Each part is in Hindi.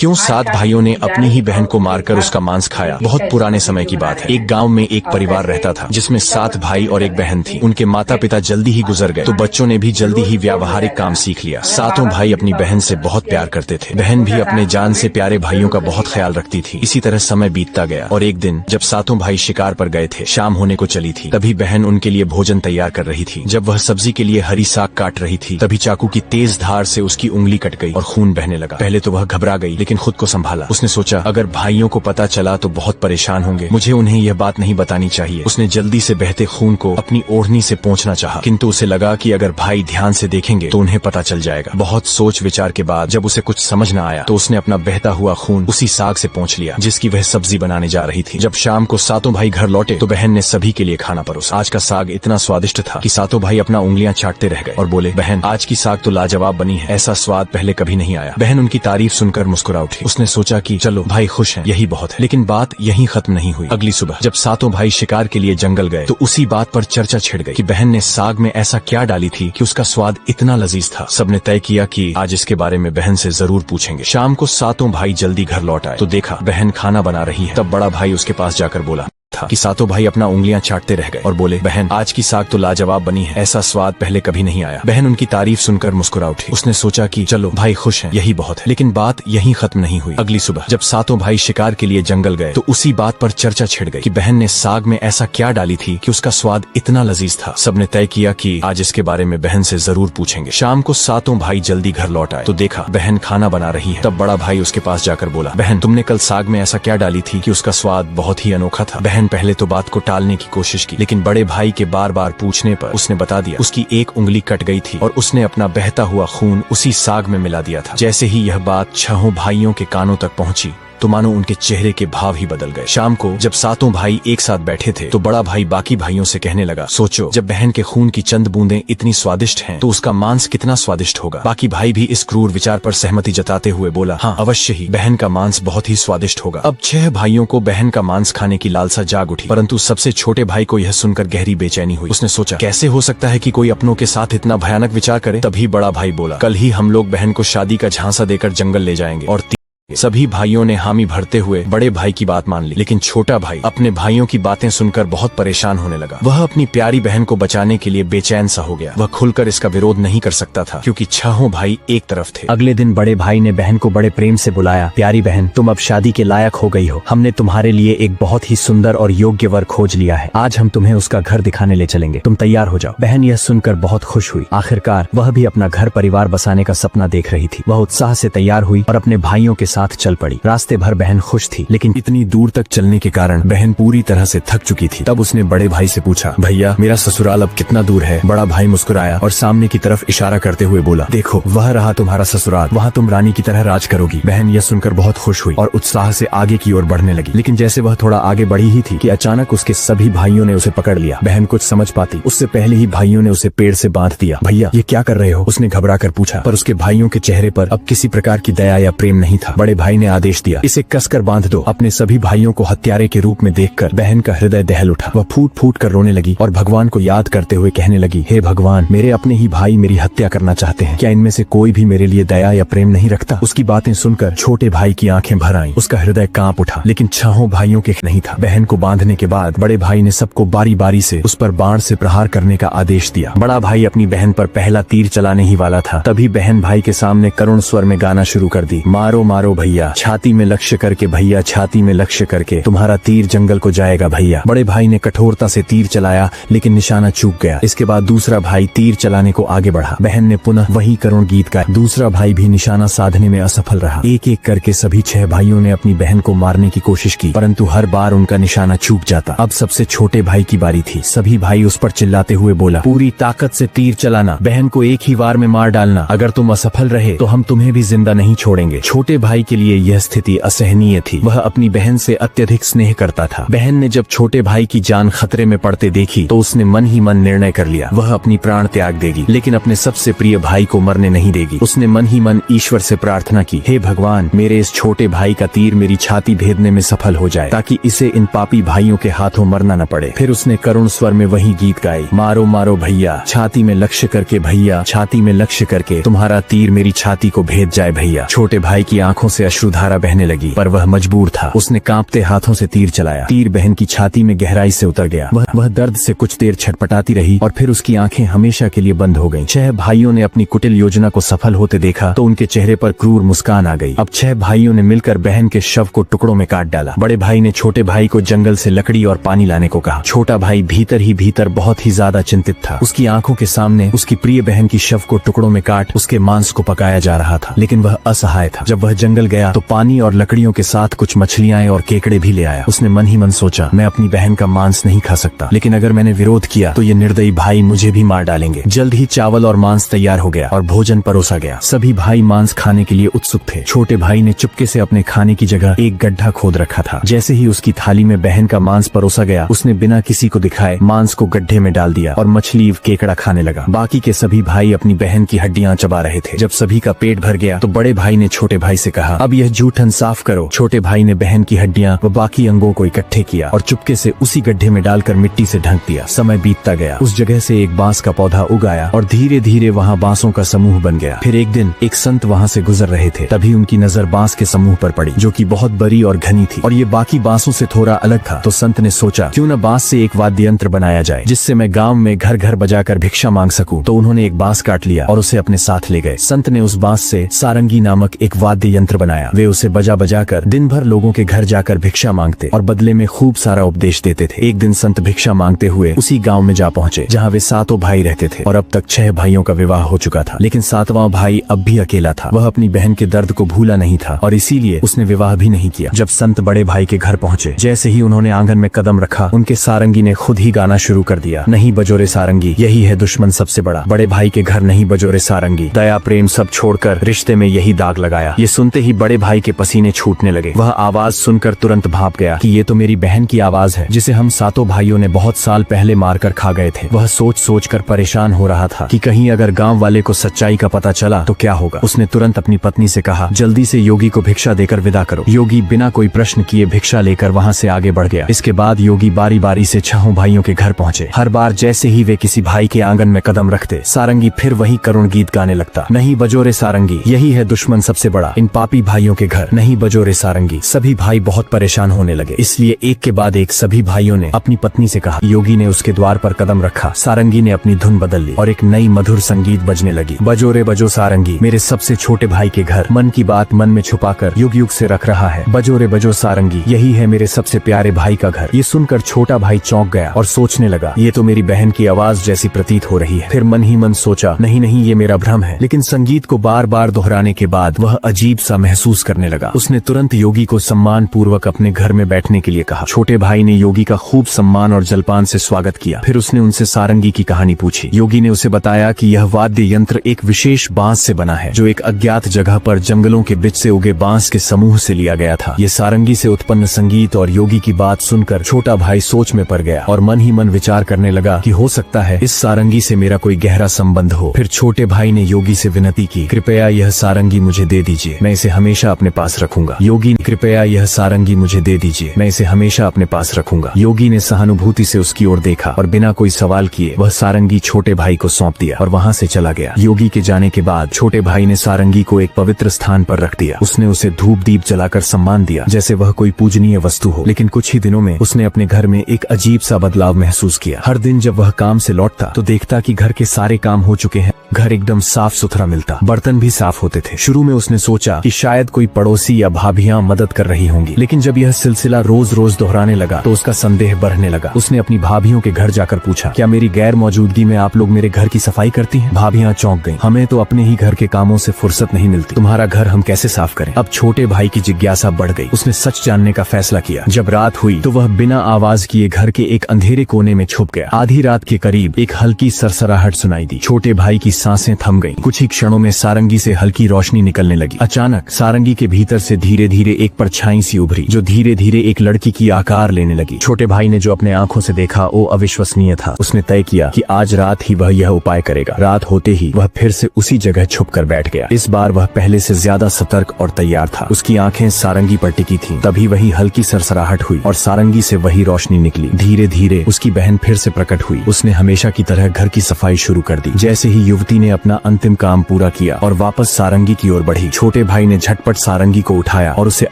क्यों 7 भाइयों ने अपनी ही बहन को मारकर उसका मांस खाया। बहुत पुराने समय की बात है। एक गांव में एक परिवार रहता था जिसमें 7 भाई और एक बहन थी। उनके माता पिता जल्दी ही गुजर गए तो बच्चों ने भी जल्दी ही व्यावहारिक काम सीख लिया। सातों भाई अपनी बहन से बहुत प्यार करते थे। बहन भी अपने जान से प्यारे भाइयों का बहुत ख्याल रखती थी। इसी तरह समय बीतता गया और एक दिन जब सातों भाई शिकार पर गए थे, शाम होने को चली थी, तभी बहन उनके लिए भोजन तैयार कर रही थी। जब वह सब्जी के लिए हरी साग काट रही थी, तभी चाकू की तेज धार से उसकी उंगली कट गई और खून बहने लगा। पहले तो वह घबरा गई, लेकिन खुद को संभाला। उसने सोचा, अगर भाइयों को पता चला तो बहुत परेशान होंगे, मुझे उन्हें यह बात नहीं बतानी चाहिए। उसने जल्दी से बहते खून को अपनी ओढ़नी से पोंछना चाहा, किंतु उसे लगा कि अगर भाई ध्यान से देखेंगे तो उन्हें पता चल जाएगा। बहुत सोच विचार के बाद जब उसे कुछ समझ न आया तो उसने अपना बहता हुआ खून उसी साग से पोंछ लिया जिसकी वह सब्जी बनाने जा रही थी। जब शाम को सातों भाई घर लौटे तो बहन ने सभी के लिए खाना परोसा। आज का साग इतना स्वादिष्ट था कि सातों भाई अपना उंगलियां चाटते रह गए और बोले, बहन आज की साग तो लाजवाब बनी है, ऐसा स्वाद पहले कभी नहीं आया। बहन उनकी तारीफ सुनकर मुस्कुरा उठी। उसने सोचा कि चलो भाई खुश हैं, यही बहुत है। लेकिन बात यहीं खत्म नहीं हुई। अगली सुबह जब सातों भाई शिकार के लिए जंगल गए तो उसी बात पर चर्चा छिड़ गई कि बहन ने साग में ऐसा क्या डाली थी कि उसका स्वाद इतना लजीज था। सबने तय किया कि आज इसके बारे में बहन से जरूर पूछेंगे। शाम को सातों भाई जल्दी घर लौट आए तो देखा बहन खाना बना रही है। तब बड़ा भाई उसके पास जाकर बोला था कि सातों भाई अपना उंगलियां चाटते रह गए और बोले, बहन आज की साग तो लाजवाब बनी है, ऐसा स्वाद पहले कभी नहीं आया। बहन उनकी तारीफ सुनकर मुस्कुरा उठी। उसने सोचा कि चलो भाई खुश हैं, यही बहुत है। लेकिन बात यहीं खत्म नहीं हुई। अगली सुबह जब सातों भाई शिकार के लिए जंगल गए तो उसी बात पर चर्चा छिड़ गई कि बहन ने साग में ऐसा क्या डाली थी कि उसका स्वाद इतना लजीज था। सबने तय किया कि आज इसके बारे में बहन से जरूर पूछेंगे। शाम को सातों भाई जल्दी घर लौट आए तो देखा बहन खाना बना रही है। तब बड़ा भाई उसके पास जाकर बोला, बहन तुमने कल साग में ऐसा क्या डाली थी कि उसका स्वाद बहुत ही अनोखा था। बहन पहले तो बात को टालने की कोशिश की, लेकिन बड़े भाई के बार बार पूछने पर उसने बता दिया उसकी एक उंगली कट गई थी और उसने अपना बहता हुआ खून उसी साग में मिला दिया था। जैसे ही यह बात 6 भाइयों के कानों तक पहुंची तो मानो उनके चेहरे के भाव ही बदल गए। शाम को जब सातों भाई एक साथ बैठे थे तो बड़ा भाई बाकी भाइयों से कहने लगा, सोचो जब बहन के खून की चंद बूंदें इतनी स्वादिष्ट हैं तो उसका मांस कितना स्वादिष्ट होगा। बाकी भाई भी इस क्रूर विचार पर सहमति जताते हुए बोला, हाँ अवश्य ही बहन का मांस बहुत ही स्वादिष्ट होगा। अब 6 भाइयों को बहन का मांस खाने की लालसा जाग उठी, परंतु सबसे छोटे भाई को यह सुनकर गहरी बेचैनी हुई। उसने सोचा, कैसे हो सकता है कि कोई अपनों के साथ इतना भयानक विचार करे। तभी बड़ा भाई बोला, कल ही हम लोग बहन को शादी का झांसा देकर जंगल ले जाएंगे। और सभी भाइयों ने हामी भरते हुए बड़े भाई की बात मान ली। लेकिन छोटा भाई अपने भाइयों की बातें सुनकर बहुत परेशान होने लगा। वह अपनी प्यारी बहन को बचाने के लिए बेचैन सा हो गया। वह खुलकर इसका विरोध नहीं कर सकता था क्योंकि 6 भाई एक तरफ थे। अगले दिन बड़े भाई ने बहन को बड़े प्रेम से बुलाया, प्यारी बहन तुम अब शादी के लायक हो गई हो। हमने तुम्हारे लिए एक बहुत ही सुंदर और योग्य वर खोज लिया है। आज हम तुम्हें उसका घर दिखाने ले चलेंगे, तुम तैयार हो जाओ। बहन यह सुनकर बहुत खुश हुई। आखिरकार वह भी अपना घर परिवार बसाने का सपना देख रही थी। वह उत्साह से तैयार हुई और अपने भाइयों के साथ चल पड़ी। रास्ते भर बहन खुश थी, लेकिन इतनी दूर तक चलने के कारण बहन पूरी तरह से थक चुकी थी। तब उसने बड़े भाई से पूछा, भैया मेरा ससुराल अब कितना दूर है। बड़ा भाई मुस्कुराया और सामने की तरफ इशारा करते हुए बोला, देखो वह रहा तुम्हारा ससुराल, वहाँ तुम रानी की तरह राज करोगी। बहन यह सुनकर बहुत खुश हुई और उत्साह से आगे की ओर बढ़ने लगी। लेकिन जैसे वह थोड़ा आगे बढ़ी ही थी कि अचानक उसके सभी भाइयों ने उसे पकड़ लिया। बहन कुछ समझ पाती उससे पहले ही भाइयों ने उसे पेड़ से बांध दिया। भैया ये क्या कर रहे हो, उसने घबरा कर पूछा, पर उसके भाइयों के चेहरे पर अब किसी प्रकार की दया या प्रेम नहीं था। बड़े भाई ने आदेश दिया, इसे कसकर बांध दो। अपने सभी भाइयों को हत्यारे के रूप में देखकर बहन का हृदय दहल उठा। वह फूट फूट कर रोने लगी और भगवान को याद करते हुए कहने लगी, हे भगवान मेरे अपने ही भाई मेरी हत्या करना चाहते हैं, क्या इनमें से कोई भी मेरे लिए दया या प्रेम नहीं रखता। उसकी बातें सुनकर छोटे भाई की आंखें भर आईं। उसका हृदय कांप उठा, लेकिन 6 भाइयों के नहीं था। बहन को बांधने के बाद बड़े भाई ने सबको बारी बारी से उस पर बाण से प्रहार करने का आदेश दिया। बड़ा भाई अपनी बहन पर पहला तीर चलाने ही वाला था, तभी बहन भाई के सामने करुण स्वर में गाना शुरू कर दी, मारो मारो भैया छाती में लक्ष्य करके, भैया छाती में लक्ष्य करके, तुम्हारा तीर जंगल को जाएगा भैया। बड़े भाई ने कठोरता से तीर चलाया लेकिन निशाना चूक गया। इसके बाद दूसरा भाई तीर चलाने को आगे बढ़ा। बहन ने पुनः वही करुण गीत गाया। दूसरा भाई भी निशाना साधने में असफल रहा। एक एक करके सभी 6 भाइयों ने अपनी बहन को मारने की कोशिश की, परंतु हर बार उनका निशाना चूक जाता। अब सबसे छोटे भाई की बारी थी। सभी भाई उस पर चिल्लाते हुए बोला, पूरी ताकत से तीर चलाना, बहन को एक ही वार में मार डालना। अगर तुम असफल रहे तो हम तुम्हें भी जिंदा नहीं छोड़ेंगे। छोटे भाई के लिए यह स्थिति असहनीय थी। वह अपनी बहन से अत्यधिक स्नेह करता था। बहन ने जब छोटे भाई की जान खतरे में पड़ते देखी तो उसने मन ही मन निर्णय कर लिया, वह अपनी प्राण त्याग देगी, लेकिन अपने सबसे प्रिय भाई को मरने नहीं देगी। उसने मन ही मन ईश्वर से प्रार्थना की, हे भगवान मेरे इस छोटे भाई का तीर मेरी छाती भेदने में सफल हो जाए, ताकि इसे इन पापी भाइयों के हाथों मरना न पड़े। फिर उसने करुण स्वर में वही गीत गाए, मारो मारो भैया छाती में लक्ष्य करके, भैया छाती में लक्ष्य करके, तुम्हारा तीर मेरी छाती को भेद जाए भैया। छोटे भाई की आंखों से अश्रुधारा बहने लगी, पर वह मजबूर था। उसने कांपते हाथों से तीर चलाया। तीर बहन की छाती में गहराई से उतर गया। वह दर्द से कुछ देर छटपटाती रही और फिर उसकी आंखें हमेशा के लिए बंद हो गईं। 6 भाइयों ने अपनी कुटिल योजना को सफल होते देखा तो उनके चेहरे पर क्रूर मुस्कान आ गई। अब 6 भाइयों ने मिलकर बहन के शव को टुकड़ों में काट डाला। बड़े भाई ने छोटे भाई को जंगल से लकड़ी और पानी लाने को कहा। छोटा भाई भीतर ही भीतर बहुत ही ज्यादा चिंतित था। उसकी आंखों के सामने उसकी प्रिय बहन की शव को टुकड़ों में काट उसके मांस को पकाया जा रहा था, लेकिन वह असहाय था। जब वह जंगल गया तो पानी और लकड़ियों के साथ कुछ मछलियां और केकड़े भी ले आया। उसने मन ही मन सोचा, मैं अपनी बहन का मांस नहीं खा सकता, लेकिन अगर मैंने विरोध किया तो ये निर्दयी भाई मुझे भी मार डालेंगे। जल्द ही चावल और मांस तैयार हो गया और भोजन परोसा गया। सभी भाई मांस खाने के लिए उत्सुक थे। छोटे भाई ने चुपके से अपने खाने की जगह एक गड्ढा खोद रखा था। जैसे ही उसकी थाली में बहन का मांस परोसा गया, उसने बिना किसी को दिखाए मांस को गड्ढे में डाल दिया और मछली केकड़ा खाने लगा। बाकी के सभी भाई अपनी बहन की हड्डियां चबा रहे थे। जब सभी का पेट भर गया तो बड़े भाई ने छोटे भाई से कहा, अब यह जूठन साफ करो। छोटे भाई ने बहन की हड्डियां व बाकी अंगों को इकट्ठे किया और चुपके से उसी गड्ढे में डालकर मिट्टी से ढक दिया। समय बीतता गया। उस जगह से एक बांस का पौधा उग आया और धीरे धीरे वहाँ बांसों का समूह बन गया। फिर एक दिन एक संत वहाँ से गुजर रहे थे, तभी उनकी नजर बांस के समूह पर पड़ी, जो कि बहुत बड़ी और घनी थी और ये बाकी बांसों से थोड़ा अलग था। तो संत ने सोचा, क्यों न बांस से एक वाद्य यंत्र बनाया जाए जिससे मैं गाँव में घर घर बजाकर भिक्षा मांग सकूं। तो उन्होंने एक बांस काट लिया और उसे अपने साथ ले गए। संत ने उस बांस से सारंगी नामक एक वाद्य यंत्र बनाया। वे उसे बजा बजा कर दिन भर लोगों के घर जाकर भिक्षा मांगते और बदले में खूब सारा उपदेश देते थे। एक दिन संत भिक्षा मांगते हुए उसी गांव में जा पहुंचे जहां वे 7 भाई रहते थे और अब तक 6 भाइयों का विवाह हो चुका था, लेकिन 7वां भाई अब भी अकेला था। वह अपनी बहन के दर्द को भूला नहीं था और इसीलिए उसने विवाह भी नहीं किया। जब संत बड़े भाई के घर पहुंचे, जैसे ही उन्होंने आंगन में कदम रखा, उनके सारंगी ने खुद ही गाना शुरू कर दिया, नहीं बजोरे सारंगी, यही है दुश्मन सबसे बड़ा। बड़े भाई के घर नहीं बजोरे सारंगी, दया प्रेम सब छोड़कर रिश्ते में यही दाग लगाया। ये सुनते ही बड़े भाई के पसीने छूटने लगे। वह आवाज सुनकर तुरंत भाप गया कि ये तो मेरी बहन की आवाज है, जिसे हम 7 भाइयों ने बहुत साल पहले मारकर खा गए थे। वह सोच सोच कर परेशान हो रहा था कि कहीं अगर गांव वाले को सच्चाई का पता चला तो क्या होगा। उसने तुरंत अपनी पत्नी से कहा, जल्दी से योगी को भिक्षा देकर विदा करो। योगी बिना कोई प्रश्न किए भिक्षा लेकर वहाँ से आगे बढ़ गया। इसके बाद योगी बारी बारी से 6 भाइयों के घर पहुँचे। हर बार जैसे ही वे किसी भाई के आंगन में कदम रखते, सारंगी फिर वही करुण गीत गाने लगता, नहीं बजोरे सारंगी, यही है दुश्मन सबसे बड़ा, इन पापी भाइयों के घर नहीं बजोरे सारंगी। सभी भाई बहुत परेशान होने लगे, इसलिए एक के बाद एक सभी भाइयों ने अपनी पत्नी से कहा। योगी ने उसके द्वार पर कदम रखा। सारंगी ने अपनी धुन बदल ली और एक नई मधुर संगीत बजने लगी, बजोरे बजो सारंगी, मेरे सबसे छोटे भाई के घर, मन की बात मन में छुपाकर युग युग से रख रहा है, बजोरे बजो सारंगी, यही है मेरे सबसे प्यारे भाई का घर। ये सुनकर छोटा भाई चौंक गया और सोचने लगा, ये तो मेरी बहन की आवाज जैसी प्रतीत हो रही है। फिर मन ही मन सोचा, नहीं नहीं ये मेरा भ्रम है। लेकिन संगीत को बार बार दोहराने के बाद वह अजीब सा महसूस करने लगा। उसने तुरंत योगी को सम्मान पूर्वक अपने घर में बैठने के लिए कहा। छोटे भाई ने योगी का खूब सम्मान और जलपान से स्वागत किया। फिर उसने उनसे सारंगी की कहानी पूछी। योगी ने उसे बताया कि यह वाद्य यंत्र एक विशेष बांस से बना है, जो एक अज्ञात जगह पर जंगलों के बीच से उगे बांस के समूह से लिया गया था। ये सारंगी से उत्पन्न संगीत और योगी की बात सुनकर छोटा भाई सोच में पड़ गया और मन ही मन विचार करने लगा कि हो सकता है इस सारंगी से मेरा कोई गहरा संबंध हो। फिर छोटे भाई ने योगी से विनती की, कृपया यह सारंगी मुझे दे दीजिए, मैं इसे हमेशा अपने पास रखूंगा। योगी, कृपया यह सारंगी मुझे दे दीजिए, मैं इसे हमेशा अपने पास रखूंगा। योगी ने सहानुभूति से उसकी ओर देखा और बिना कोई सवाल किए वह सारंगी छोटे भाई को सौंप दिया और वहाँ से चला गया। योगी के जाने के बाद छोटे भाई ने सारंगी को एक पवित्र स्थान पर रख दिया। उसने उसे धूप दीप जलाकर सम्मान दिया जैसे वह कोई पूजनीय वस्तु हो। लेकिन कुछ ही दिनों में उसने अपने घर में एक अजीब सा बदलाव महसूस किया। हर दिन जब वह काम से लौटता तो देखता कि घर के सारे काम हो चुके हैं, घर एकदम साफ सुथरा मिलता, बर्तन भी साफ होते थे। शुरू में उसने सोचा कि शायद कोई पड़ोसी या भाभियां मदद कर रही होंगी, लेकिन जब यह सिलसिला रोज रोज दोहराने लगा तो उसका संदेह बढ़ने लगा। उसने अपनी भाभियों के घर जाकर पूछा, क्या मेरी गैर मौजूदगी में आप लोग मेरे घर की सफाई करती हैं? भाभियां चौंक गईं, हमें तो अपने ही घर के कामों से फुर्सत नहीं मिलती, तुम्हारा घर हम कैसे साफ करें? अब छोटे भाई की जिज्ञासा बढ़ गई। उसने सच जानने का फैसला किया। जब रात हुई तो वह बिना आवाज किए घर के एक अंधेरे कोने में छुप गया। आधी रात के करीब एक हल्की सरसराहट सुनाई दी। छोटे भाई की सांसें थम गईं। कुछ ही क्षणों में सारंगी से हल्की रोशनी निकलने लगी। अचानक सारंगी के भीतर से धीरे धीरे एक परछाई सी उभरी, जो धीरे धीरे एक लड़की की आकार लेने लगी। छोटे भाई ने जो अपने आंखों से देखा वो अविश्वसनीय था। उसने तय किया कि आज रात ही वह यह उपाय करेगा। रात होते ही वह फिर से उसी जगह छुप कर बैठ गया। इस बार वह पहले से ज्यादा सतर्क और तैयार था। उसकी आंखें सारंगी पर टिकी थीं। तभी वही हल्की सरसराहट हुई और सारंगी से वही रोशनी निकली। धीरे धीरे उसकी बहन फिर से प्रकट हुई। उसने हमेशा की तरह घर की सफाई शुरू कर दी। जैसे ही युवती ने अपना अंतिम काम पूरा किया और वापस सारंगी की ओर बढ़ी, छोटे भाई ने झटपट सारंगी को उठाया और उसे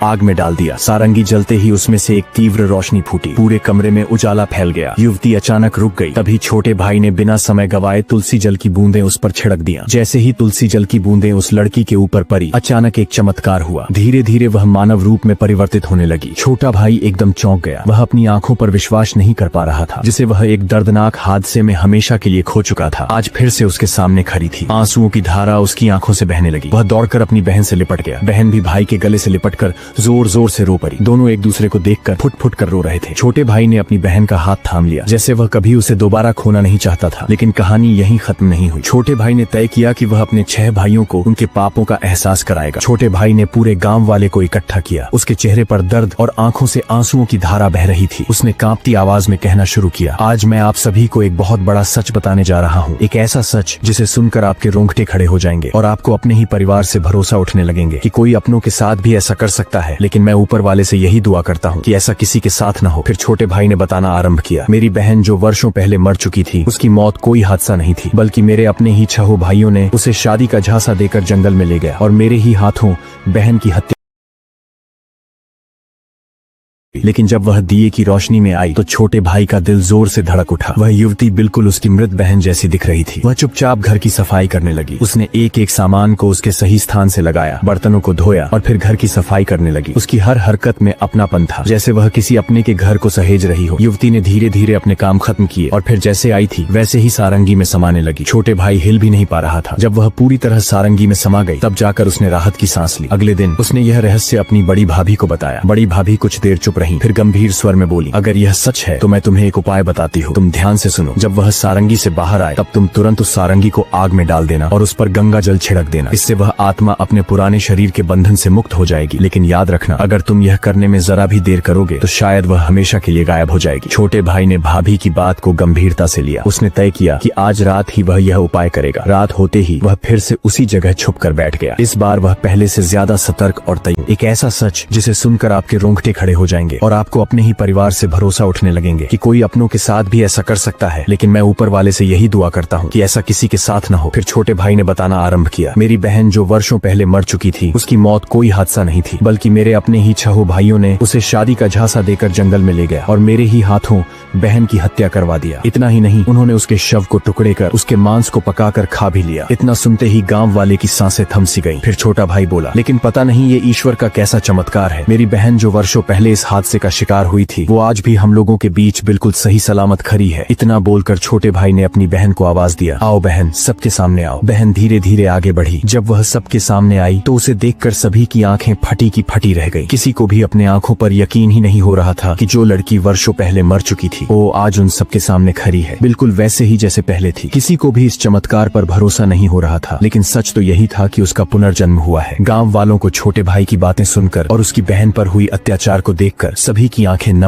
आग में डाल दिया। सारंगी जलते ही उसमें से एक तीव्र रोशनी फूटी, पूरे कमरे में उजाला फैल गया। युवती अचानक रुक गई। तभी छोटे भाई ने बिना समय गवाए तुलसी जल की बूंदें उस पर छिड़क दिया। जैसे ही तुलसी जल की बूंदें उस लड़की के ऊपर पड़ी, अचानक एक चमत्कार हुआ। धीरे धीरे वह मानव रूप में परिवर्तित होने लगी। छोटा भाई एकदम चौंक गया। वह अपनी आंखों पर विश्वास नहीं कर पा रहा था, जिसे वह एक दर्दनाक हादसे में हमेशा के लिए खो चुका था, आज फिर से उसके सामने खड़ी थी। आंसुओं की धारा उसकी आंखों से बहने लगी। वह दौड़कर अपनी बहन से लिपट गया। बहन भी भाई के गले से लिपटकर जोर जोर से रो पड़ी। दोनों एक दूसरे को देखकर फुट फुट कर रो रहे थे। छोटे भाई ने अपनी बहन का हाथ थाम लिया, जैसे वह कभी उसे दोबारा खोना नहीं चाहता था। लेकिन कहानी यहीं खत्म नहीं हुई। छोटे भाई ने तय किया कि वह अपने 6 भाइयों को उनके पापों का एहसास कराएगा। छोटे भाई ने पूरे गांव वाले को इकट्ठा किया। उसके चेहरे पर दर्द और आंखों से आंसुओं की धारा बह रही थी। उसने कांपती आवाज में कहना शुरू किया, आज मैं आप सभी को एक बहुत बड़ा सच बताने जा रहा हूँ। एक ऐसा सच जिसे सुनकर आपके रोंगटे खड़े हो जाएंगे और आपको अपने ही परिवार से भरोसा उठने लगेंगे कि कोई अपनों के साथ भी ऐसा कर सकता है। लेकिन मैं ऊपर वाले से यही दुआ करता हूँ कि ऐसा किसी के साथ न हो। फिर छोटे भाई ने बताना आरंभ किया, मेरी बहन जो वर्षों पहले मर चुकी थी, उसकी मौत कोई हादसा नहीं थी, बल्कि मेरे अपने ही 6 भाइयों ने उसे शादी का झांसा देकर जंगल में ले गया और मेरे ही हाथों बहन की हत्या। लेकिन जब वह दिए की रोशनी में आई तो छोटे भाई का दिल जोर से धड़क उठा। वह युवती बिल्कुल उसकी मृत बहन जैसी दिख रही थी। वह चुपचाप घर की सफाई करने लगी। उसने एक एक सामान को उसके सही स्थान से लगाया, बर्तनों को धोया और फिर घर की सफाई करने लगी। उसकी हर हरकत में अपनापन था, जैसे वह किसी अपने के घर को सहेज रही हो। युवती ने धीरे धीरे अपने काम खत्म किए और फिर जैसे आई थी वैसे ही सारंगी में समाने लगी। छोटे भाई हिल भी नहीं पा रहा था। जब वह पूरी तरह सारंगी में समा गई तब जाकर उसने राहत की सांस ली। अगले दिन उसने यह रहस्य अपनी बड़ी भाभी को बताया। बड़ी भाभी कुछ देर चुप रही, फिर गंभीर स्वर में बोली, अगर यह सच है तो मैं तुम्हें एक उपाय बताती हूँ। तुम ध्यान से सुनो। जब वह सारंगी से बाहर आए तब तुम तुरंत उस सारंगी को आग में डाल देना और उस पर गंगा जल छिड़क देना। इससे वह आत्मा अपने पुराने शरीर के बंधन से मुक्त हो जाएगी। लेकिन याद रखना, अगर तुम यह करने में जरा भी देर करोगे तो शायद वह हमेशा के लिए गायब हो जाएगी। छोटे भाई ने भाभी की बात को गंभीरता से लिया। उसने तय किया कि आज रात ही वह यह उपाय करेगा। रात होते ही वह फिर से उसी जगह छुप कर बैठ गया। इस बार वह पहले से ज्यादा सतर्क और तैयार। एक ऐसा सच जिसे सुनकर आपके रोंगटे खड़े हो जाएंगे और आपको अपने ही परिवार से भरोसा उठने लगेंगे कि कोई अपनों के साथ भी ऐसा कर सकता है। लेकिन मैं ऊपर वाले से यही दुआ करता हूँ कि ऐसा किसी के साथ न हो। फिर छोटे भाई ने बताना आरंभ किया, मेरी बहन जो वर्षों पहले मर चुकी थी, उसकी मौत कोई हादसा नहीं थी, बल्कि मेरे अपने ही 6 भाइयों ने उसे शादी का झांसा देकर जंगल में ले गया और मेरे ही हाथों बहन की हत्या करवा दिया। इतना ही नहीं, उन्होंने उसके शव को टुकड़े कर उसके मांस को पकाकर खा भी लिया। इतना सुनते ही गांव वाले की सांसें थम सी गईं। फिर छोटा भाई बोला, लेकिन पता नहीं ये ईश्वर का कैसा चमत्कार है। मेरी बहन जो वर्षों पहले इस हादसे का शिकार हुई थी, वो आज भी हम लोगों के बीच बिल्कुल सही सलामत खड़ी है। इतना बोलकर छोटे भाई ने अपनी बहन को आवाज दिया, आओ बहन, सबके सामने आओ। बहन धीरे धीरे आगे बढ़ी। जब वह सबके सामने आई तो उसे देखकर सभी की आंखें फटी की फटी रह गई। किसी को भी अपने आंखों पर यकीन ही नहीं हो रहा था कि जो लड़की वर्षों पहले मर चुकी थी वो आज उन सबके सामने खड़ी है, बिल्कुल वैसे ही जैसे पहले थी। किसी को भी इस चमत्कार पर भरोसा नहीं हो रहा था, लेकिन सच तो यही था कि उसका पुनर्जन्म हुआ है। गांव वालों को छोटे भाई की बातें सुनकर और उसकी बहन पर हुई अत्याचार को देखकर सभी की आंखें नम